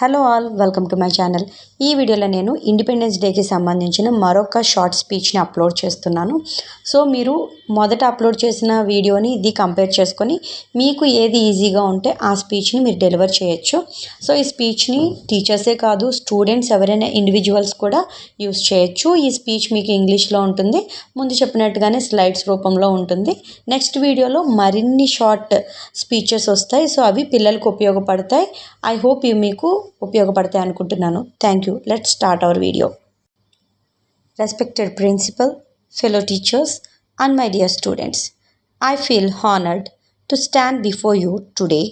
Hello all, welcome to my channel. ఈ వీడియోలో నేను ఇండిపెండెన్స్ డేకి సంబంధించిన మరొక షార్ట్ స్పీచ్ని అప్లోడ్ చేస్తున్నాను. సో మీరు మొదట అప్లోడ్ చేసిన వీడియోని ఇది కంపేర్ చేసుకొని మీకు ఏది ఈజీగా ఉంటే ఆ స్పీచ్ని మీరు డెలివర్ చేయొచ్చు. సో ఈ స్పీచ్ని టీచర్సే కాదు, స్టూడెంట్స్ ఎవరైనా ఇండివిజువల్స్ కూడా యూస్ చేయొచ్చు. ఈ స్పీచ్ మీకు ఇంగ్లీష్లో ఉంటుంది, ముందు చెప్పినట్టుగానే స్లైడ్స్ రూపంలో ఉంటుంది. నెక్స్ట్ వీడియోలో మరిన్ని షార్ట్ స్పీచెస్ వస్తాయి. సో అవి పిల్లలకు ఉపయోగపడతాయి. ఐ హోప్ ఇవి మీకు ఉపయోగపడతాయి అనుకుంటున్నాను. Thank you. Let's start our video. Respected principal, fellow teachers and my dear students, I feel honored to stand before you today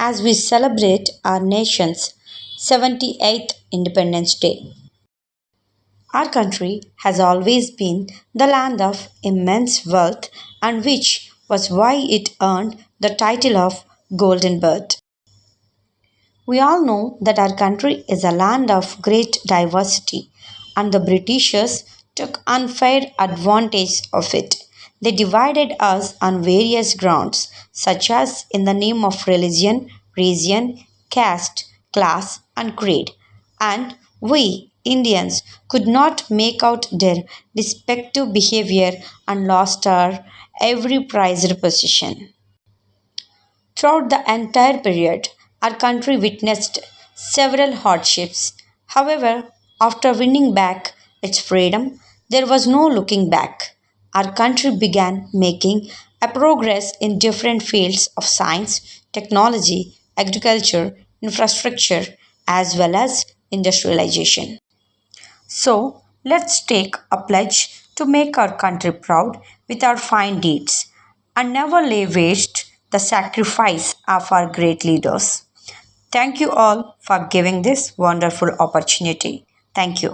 as we celebrate our nation's 78th Independence Day. Our country has always been the land of immense wealth, and which was why it earned the title of Golden Bird. We all know that our country is a land of great diversity, and the Britishers took unfair advantage of it. They divided us on various grounds, such as in the name of religion, region, caste, class, and creed. And we, Indians, could not make out their respective behavior and lost our every prized possession. Throughout the entire period, our country witnessed several hardships. However, after winning back its freedom, there was no looking back. Our country began making a progress in different fields of science, technology, agriculture, infrastructure, as well as industrialization. So, let's take a pledge to make our country proud with our fine deeds and never lay waste the sacrifice of our great leaders. Thank you all for giving this wonderful opportunity. Thank you.